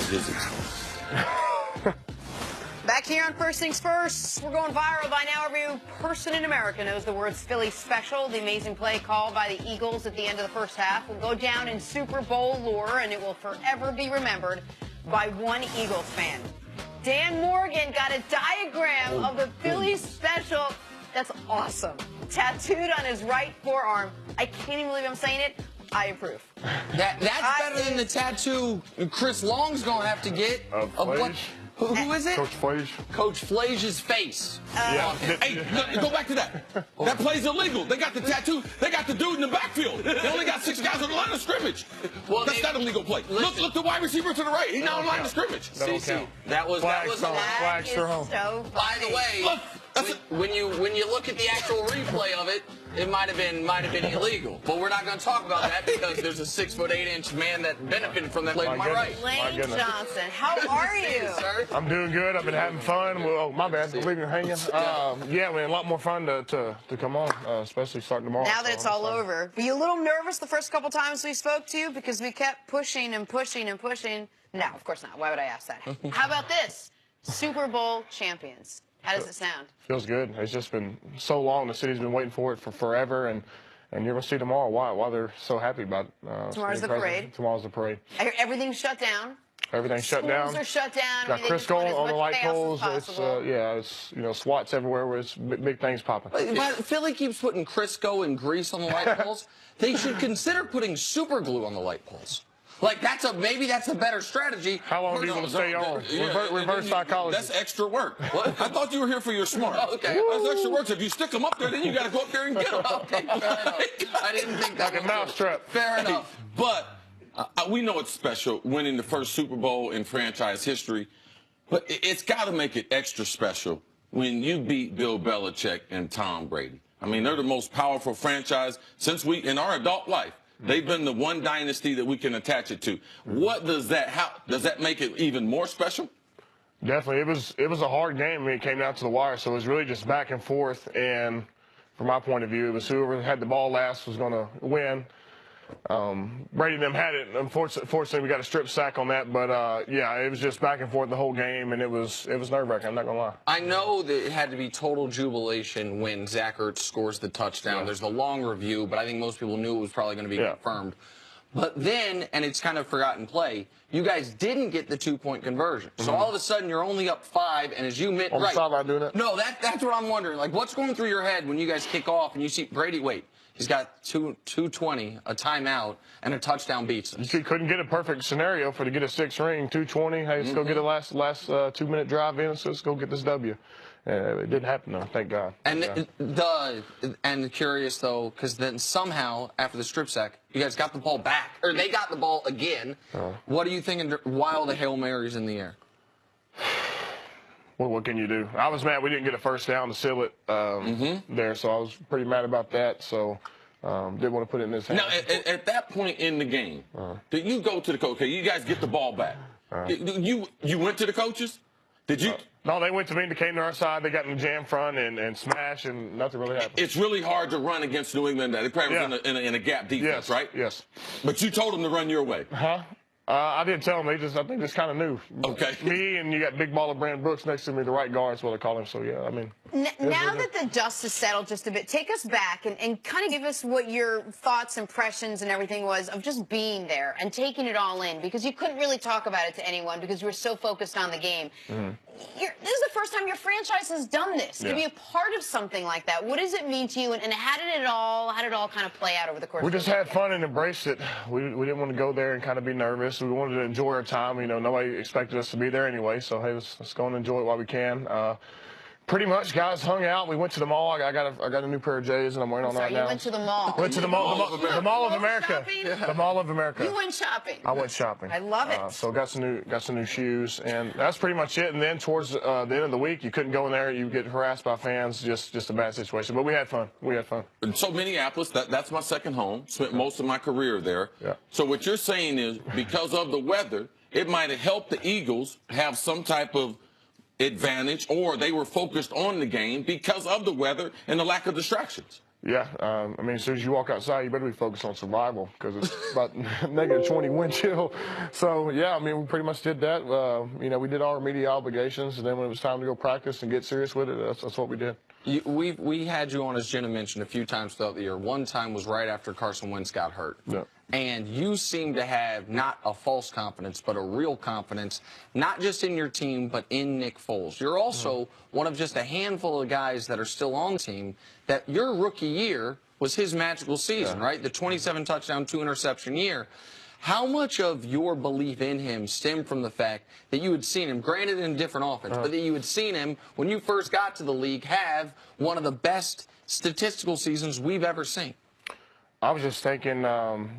his expense. Back here on First Things First, we're going viral by now. Every person in America knows the words Philly special. The amazing play called by the Eagles at the end of the first half will go down in Super Bowl lore, and it will forever be remembered by one Eagles fan. Dan Morgan got a diagram of the Philly special. That's awesome. Tattooed on his right forearm. I can't even believe I'm saying it. I approve. That's better than the tattoo Chris Long's going to have to get. Of what? Who is it? Coach Flage. Coach Flage's face. Hey, go back to that. That play's illegal. They got the tattoo. They got the dude in the backfield. They only got 6 guys on the line of scrimmage. Well, that's not a legal play. Look, the wide receiver to the right. He's not on the line of scrimmage. That was Flags for home. So by the way, when you look at the actual replay of it, it might have been illegal. But we're not going to talk about that because there's a 6'8" man that benefited from that play to my right. Lane Johnson, how are you? Sir? I'm doing good. I've been having fun. Well, oh, my bad. I'm leaving you hanging. Yeah, man, a lot more fun to come on, especially starting tomorrow. Now that it's all over. Were you a little nervous the first couple times we spoke to you because we kept pushing and pushing and pushing? No, of course not. Why would I ask that? How about this? Super Bowl champions. How does it sound? Feels good. It's just been so long. The city's been waiting for it for forever, and you're going to see tomorrow why they're so happy about Tomorrow's the parade. Tomorrow's the parade. I hear everything's shut down. Everything's shut down. Schools are shut down. Got Crisco on the light poles. It's it's SWATs everywhere. Where it's big things popping. But Philly keeps putting Crisco and grease on the light poles. They should consider putting super glue on the light poles. Like maybe that's a better strategy. How long do you want to stay on? Reverse psychology. That's extra work. What? I thought you were here for your smart. Okay. That's extra work. So if you stick them up there, then you got to go up there and get them. Okay, fair enough. I didn't think that like a mousetrap. Fair enough. But we know it's special winning the first Super Bowl in franchise history. But it's got to make it extra special when you beat Bill Belichick and Tom Brady. I mean, they're the most powerful franchise in our adult life. They've been the one dynasty that we can attach it to. How does that make it even more special? Definitely. It was a hard game when it came down to the wire, so it was really just back and forth. And from my point of view, it was whoever had the ball last was going to win. Brady and them had it. Unfortunately, we got a strip sack on that. But, yeah, it was just back and forth the whole game, and it was nerve-wracking. I'm not going to lie. I know that it had to be total jubilation when Zach Ertz scores the touchdown. Yeah. There's the long review, but I think most people knew it was probably going to be confirmed. But then, and it's kind of forgotten play, you guys didn't get the 2-point conversion. So all of a sudden, you're only up 5, and as you meant, on the sideline doing it? No, that's what I'm wondering. Like, what's going through your head when you guys kick off and you see Brady, wait, he's got 220, a timeout, and a touchdown beats us. You couldn't get a perfect scenario to get a 6 ring, 220. Hey, let's go get a last 2-minute drive in, so let's go get this W. It didn't happen, though, thank God. And and curious, though, because then somehow, after the strip sack, you guys got the ball back, or they got the ball again. What are you thinking while the Hail Mary's in the air? Well, what can you do? I was mad we didn't get a first down to seal it there, so I was pretty mad about that. So didn't want to put it in his hands. Now, at that point in the game, did you go to the coach? Okay, you guys get the ball back. You went to the coaches? Did you? No, they went to me. They came to our side. They got in the jam front and smashed, and nothing really happened. It's really hard to run against New England. They probably was in a gap defense, right? Yes. But you told them to run your way. Huh? I didn't tell them. I think just kind of knew. Okay. Me and you got big baller Brandon Brooks next to me, the right guard is what I call him. So, yeah, I mean. Now that the dust has settled just a bit, take us back and kind of give us what your thoughts, impressions, and everything was of just being there and taking it all in, because you couldn't really talk about it to anyone because you were so focused on the game. This is the first time your franchise has done this. To be a part of something like that, what does it mean to you, and how did it all kind of play out over the course of the We just had fun and embraced it. We didn't want to go there and kind of be nervous. We wanted to enjoy our time. You know, nobody expected us to be there anyway, so hey, let's go and enjoy it while we can. Pretty much, guys hung out. We went to the mall. I got a new pair of J's, and I'm wearing on right now. You went to the mall. Went to the mall. The Mall of America. The Mall of America. You went shopping. I went shopping. I love it. So got some new shoes, and that's pretty much it. And then towards the end of the week, you couldn't go in there. You get harassed by fans. Just a bad situation. But we had fun. And so Minneapolis, that's my second home. Spent most of my career there. Yeah. So what you're saying is, because of the weather, it might have helped the Eagles have some type of advantage, or they were focused on the game because of the weather and the lack of distractions. Yeah, I mean, as soon as you walk outside, you better be focused on survival because it's about -20 wind chill. So, yeah, I mean, we pretty much did that. You know, we did all our media obligations, and then when it was time to go practice and get serious with it, that's what we did. We had you on, as Jenna mentioned, a few times throughout the year. One time was right after Carson Wentz got hurt. Yeah. And you seem to have not a false confidence, but a real confidence, not just in your team, but in Nick Foles. You're also one of just a handful of guys that are still on the team that your rookie year was his magical season, right? The 27 touchdown, 2 interception year. How much of your belief in him stemmed from the fact that you had seen him, granted in a different offense, but that you had seen him when you first got to the league have one of the best statistical seasons we've ever seen? I was just thinking,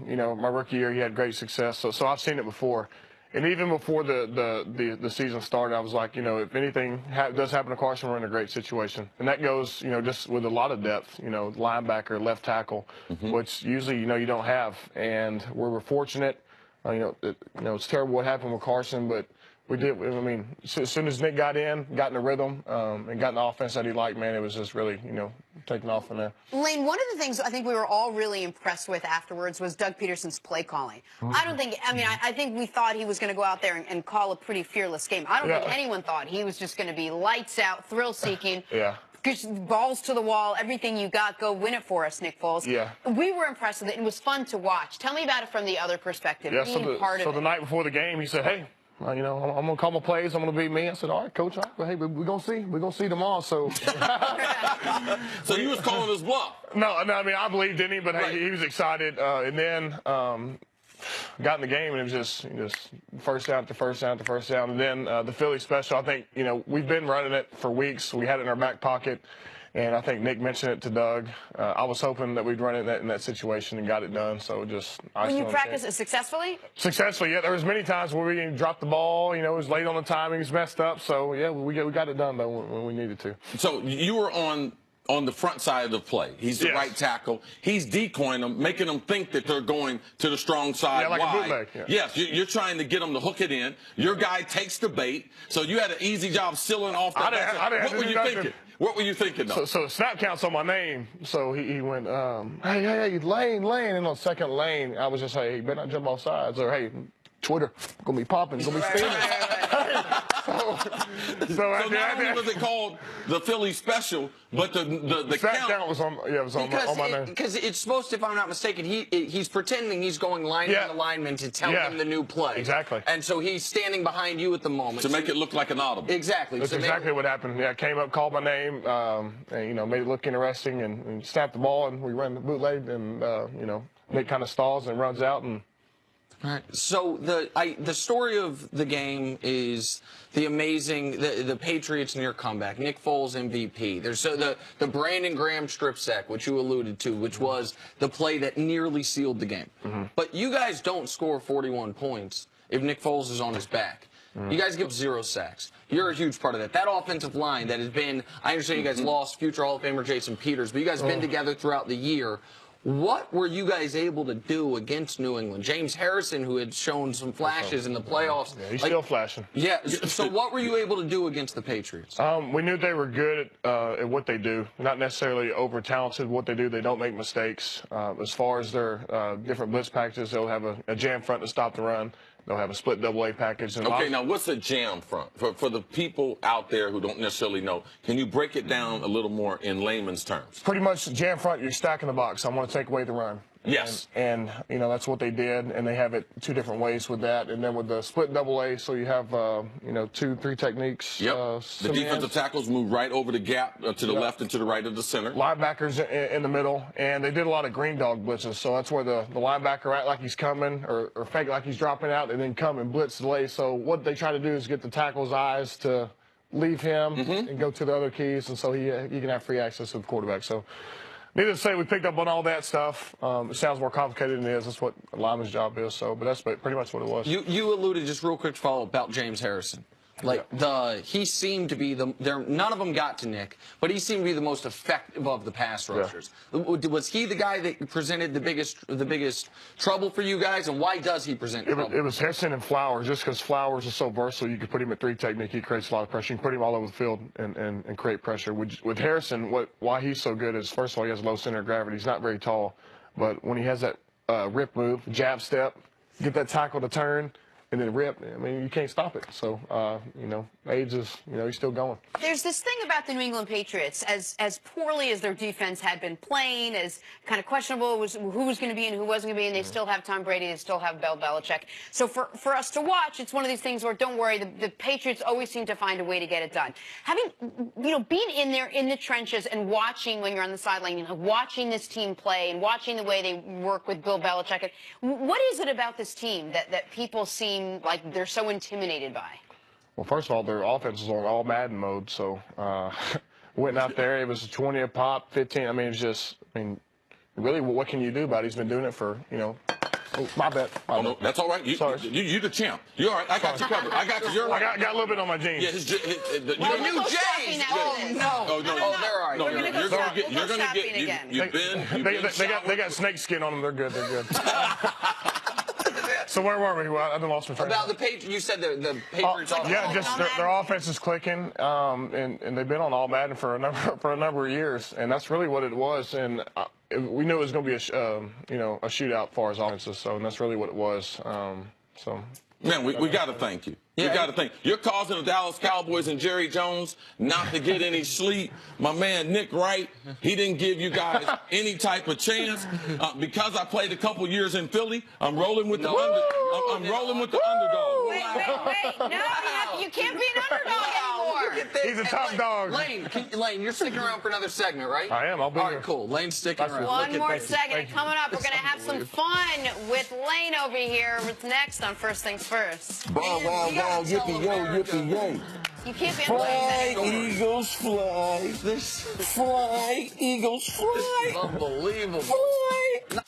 you know, my rookie year, he had great success. So I've seen it before. And even before the season started, I was like, you know, if anything does happen to Carson, we're in a great situation. And that goes, you know, just with a lot of depth, you know, linebacker, left tackle, which usually, you know, you don't have. And we're fortunate. You know, it's terrible what happened with Carson, but we did. I mean, as soon as Nick got in the rhythm, and got in the offense that he liked, man, it was just really, you know, taking off from there. Lane, one of the things I think we were all really impressed with afterwards was Doug Peterson's play calling. I think we thought he was going to go out there and call a pretty fearless game. I don't think anyone thought he was just going to be lights out, thrill-seeking. Yeah. Balls to the wall, everything you got, go win it for us, Nick Foles. Yeah. We were impressed with it. It was fun to watch. Tell me about it from the other perspective, Yeah, being part of it. So the night before the game, he said, hey, you know, I'm going to call my plays. I'm going to be me. I said, all right, Coach. All right, well, hey, we're going to see. We're going to see tomorrow. So So you was calling his bluff? No, I mean, I believed in him, but hey, he was excited. And then got in the game, and it was just first down to first down to first down. And then the Philly special, I think, you know, we've been running it for weeks. We had it in our back pocket. And I think Nick mentioned it to Doug. I was hoping that we'd run it in that situation and got it done. So just when you practice it successfully? Successfully, yeah. There was many times where we dropped the ball. You know, it was late on the timing, it was messed up. So yeah, we got it done though when we needed to. So you were on the front side of the play. He's the right tackle. He's decoying them, making them think that they're going to the strong side. Yeah, like wide. a bootleg. Yeah. Yes, you're trying to get them to hook it in. Your guy takes the bait. So you had an easy job sealing off that. What were you thinking? What were you thinking, though? So snap counts on my name. So he went, hey, Lane. And on second lane, I was just like, hey, you better not jump off sides. Or, hey, Twitter, gonna be popping, gonna be steaming. So not only was it called the Philly special, but the count was on my name. Because it's supposed to, if I'm not mistaken, he's pretending he's going lineman to lineman to tell him the new play. Exactly. And so he's standing behind you at the moment. To make it look like an audible. Exactly. That's exactly what happened. Yeah, I came up, called my name, and, you know, made it look interesting and snapped the ball, and we ran the bootleg, and, you know, Nick kind of stalls and runs out, and all right. So the story of the game is the amazing the Patriots near comeback. Nick Foles MVP. There's the Brandon Graham strip sack, which you alluded to, which was the play that nearly sealed the game. But you guys don't score 41 points if Nick Foles is on his back. You guys give 0 sacks. You're a huge part of that. That offensive line that has been, I understand you guys lost future Hall of Famer Jason Peters, but you guys have been together throughout the year. What were you guys able to do against New England? James Harrison, who had shown some flashes in the playoffs. Yeah, he's still flashing. Yeah, so what were you able to do against the Patriots? We knew they were good at what they do. Not necessarily over-talented what they do. They don't make mistakes. As far as their different blitz packages, they'll have a jam front to stop the run. They'll have a split double-A package. And okay, now what's a jam front? For the people out there who don't necessarily know, can you break it down a little more in layman's terms? Pretty much jam front, you're stacking the box. I want to take away the run. Yes. And you know, that's what they did, and they have it 2 different ways with that. And then with the split double-A, so you have, you know, 2-3 techniques. Yep. The defensive tackles move right over the gap to the left and to the right of the center. Linebackers in the middle, and they did a lot of green dog blitzes. So that's where the linebacker act like he's coming or fake like he's dropping out and then come and blitz delay. So what they try to do is get the tackle's eyes to leave him and go to the other keys, and so he can have free access to the quarterback. So needless to say, we picked up on all that stuff. It sounds more complicated than it is. That's what a lineman's job is. So, but that's pretty much what it was. You alluded, just real quick to follow about James Harrison. Like he seemed to be none of them got to Nick, but he seemed to be the most effective of the pass rushers. Was he the guy that presented the biggest trouble for you guys, and why does he present trouble? It was Harrison and Flowers, just because Flowers is so versatile. You could put him at 3 technique, he creates a lot of pressure. You can put him all over the field and create pressure. With Harrison, why he's so good is, first of all, he has low center of gravity. He's not very tall, but when he has that rip move, jab step, get that tackle to turn, and then rip, I mean, you can't stop it. So, age is, he's still going. There's this thing about the New England Patriots, as poorly as their defense had been playing, as kind of questionable was who was going to be and who wasn't going to be, and they still have Tom Brady, they still have Bill Belichick. So for us to watch, it's one of these things where, don't worry, the Patriots always seem to find a way to get it done. Having, been in there in the trenches and watching when you're on the sideline, watching this team play and watching the way they work with Bill Belichick, what is it about this team that people seem like they're so intimidated by? Well, first of all, their offense is on all Madden mode, so went out there, it was 20 a pop, 15. I mean, it's just, really, what can you do about it? He's been doing it for, oh, my bad. Oh, no, that's all right. You the champ. You're all right. I got you covered. I got you. You're right. I got a little bit on my jeans. Yeah, Well, new J's. Oh, no. Oh, no. Oh, they're all right. No, We're gonna go you're gonna shopping. We'll go shopping again. You've been. They got snake skin on them. They're good. They're good. So where were we? I lost my train. About the Patriots, you said the Patriots. Yeah, just their offense is clicking, and they've been on all Madden for a number of years, and that's really what it was. And we knew it was going to be a shootout as far as offenses, and that's really what it was. Man, we got to thank you. Yeah. We got to thank you. You're causing the Dallas Cowboys and Jerry Jones not to get any sleep. My man Nick Wright, he didn't give you guys any type of chance. Because I played a couple years in Philly, I'm rolling with the I'm rolling with the underdog. Wait. No, you can't be an underdog anymore. He's a top dog. Lane, you're sticking around for another segment, right? I am. I'll be All here. right, cool. Lane's sticking around. One more Thank you. segment coming up. We're going to have some fun with Lane over here. What's next on First Things First? Wow, wow, wow, yippee yo, yippee yo. You can't be Fly, unplaying Eagles, fly. Fly, Eagles, fly. Unbelievable. Fly.